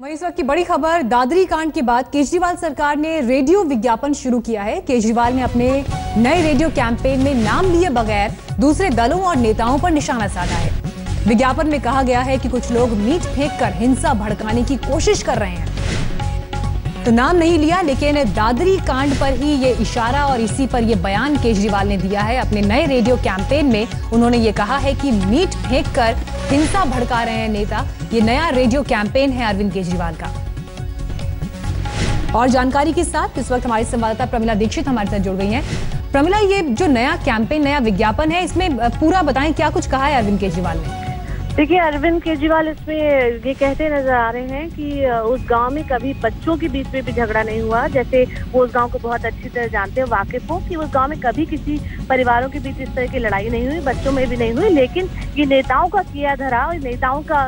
वहीं इस वक्त की बड़ी खबर, दादरी कांड के बाद केजरीवाल सरकार ने रेडियो विज्ञापन शुरू किया है। केजरीवाल ने अपने नए रेडियो कैंपेन में नाम लिए बगैर दूसरे दलों और नेताओं पर निशाना साधा है। विज्ञापन में कहा गया है कि कुछ लोग मीट फेंककर हिंसा भड़काने की कोशिश कर रहे हैं। तो नाम नहीं लिया, लेकिन दादरी कांड पर ही ये इशारा और इसी पर ये बयान केजरीवाल ने दिया है। अपने नए रेडियो कैंपेन में उन्होंने ये कहा है कि मीट फेंककर हिंसा भड़का रहे हैं नेता। ये नया रेडियो कैंपेन है अरविंद केजरीवाल का। और जानकारी के साथ इस वक्त हमारी संवाददाता प्रमिला दीक्षित हमारे साथ जुड़ गई हैं। प्रमिला, ये जो नया कैंपेन, नया विज्ञापन है, इसमें पूरा बताएं, क्या कुछ कहा है अरविंद केजरीवाल ने? देखिए, अरविंद केजरीवाल इसमें ये कहते नजर आ रहे हैं कि उस गांव में कभी बच्चों के बीच में भी झगड़ा नहीं हुआ। जैसे वो उस गांव को बहुत अच्छी तरह जानते हैं, वाकिफ हो कि उस गांव में कभी किसी परिवारों के बीच इस तरह की लड़ाई नहीं हुई, बच्चों में भी नहीं हुई। लेकिन ये नेताओं का किया धरा और नेताओं का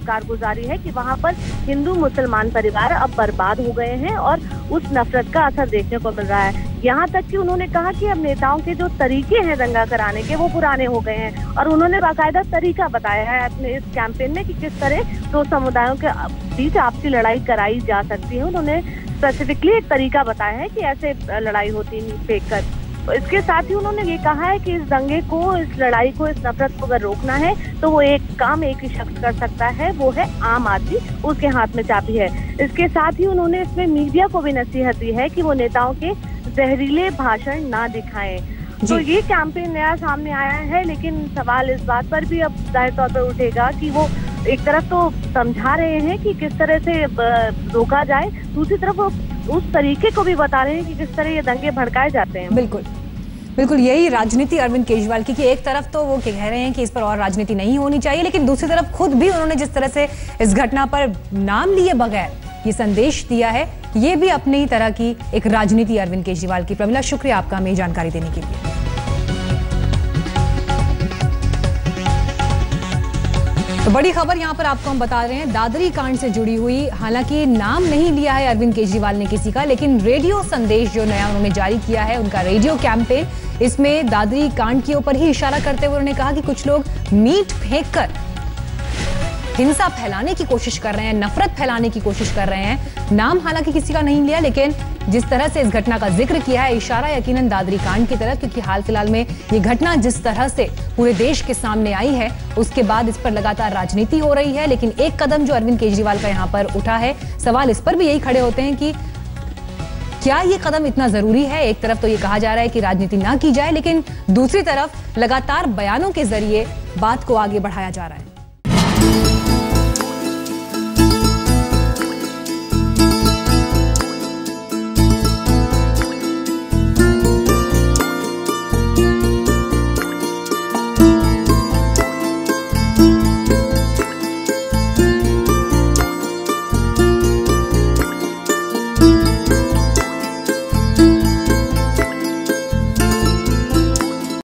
कारगुजारी है कि वहाँ पर हिंदू मुसलमान परिवार अब बर्बाद हो गए हैं और उस नफरत का असर देखने को मिल रहा है। यहाँ तक कि उन्होंने कहा कि अब नेताओं के जो तरीके हैं दंगा कराने के, वो पुराने हो गए हैं। और उन्होंने बाकायदा तरीका बताया है अपने इस कैंपेन में कि किस तरह दो समुदायों के बीच आपसी लड़ाई कराई जा सकती है। उन्होंने स्पेसिफिकली एक तरीका बताया है कि ऐसे लड़ाई होती है फेंक कर। तो इसके साथ ही उन्होंने ये कहा है कि इस दंगे को, इस लड़ाई को, इस नफरत को अगर रोकना है तो वो एक काम एक ही शख्स कर सकता है, वो है आम आदमी। उसके हाथ में चाबी है। इसके साथ ही उन्होंने इसमें मीडिया को भी नसीहत दी है कि वो नेताओं के जहरीले भाषण ना दिखाएं। तो ये कैंपेन नया सामने आया है, लेकिन सवाल इस बात पर भी अब जाहिर तौर पर उठेगा कि वो एक तरफ तो समझा रहे हैं कि किस तरह से रोका जाए, दूसरी तरफ वो उस तरीके को भी बता रहे हैं कि किस तरह ये दंगे भड़काए जाते हैं। बिल्कुल बिल्कुल, यही राजनीति अरविंद केजरीवाल की, कि एक तरफ तो वो कह रहे हैं कि इस पर और राजनीति नहीं होनी चाहिए, लेकिन दूसरी तरफ खुद भी उन्होंने जिस तरह से इस घटना पर नाम लिए बगैर ये संदेश दिया है, ये भी अपनी ही तरह की एक राजनीति अरविंद केजरीवाल की। प्रमिला, शुक्रिया आपका हमें जानकारी देने के लिए। तो बड़ी खबर यहां पर आपको हम बता रहे हैं, दादरी कांड से जुड़ी हुई। हालांकि नाम नहीं लिया है अरविंद केजरीवाल ने किसी का, लेकिन रेडियो संदेश जो नया उन्होंने जारी किया है, उनका रेडियो कैंपेन, इसमें दादरी कांड के ऊपर ही इशारा करते हुए उन्होंने कहा कि कुछ लोग मीट फेंककर हिंसा फैलाने की कोशिश कर रहे हैं, नफरत फैलाने की कोशिश कर रहे हैं। नाम हालांकि किसी का नहीं लिया, लेकिन जिस तरह से इस घटना का जिक्र किया है, इशारा यकीनन दादरी कांड की तरफ, क्योंकि हाल फिलहाल में ये घटना जिस तरह से पूरे देश के सामने आई है, उसके बाद इस पर लगातार राजनीति हो रही है। लेकिन एक कदम जो अरविंद केजरीवाल का यहाँ पर उठा है, सवाल इस पर भी यही खड़े होते हैं कि क्या ये कदम इतना जरूरी है? एक तरफ तो ये कहा जा रहा है कि राजनीति ना की जाए, लेकिन दूसरी तरफ लगातार बयानों के जरिए बात को आगे बढ़ाया जा रहा है।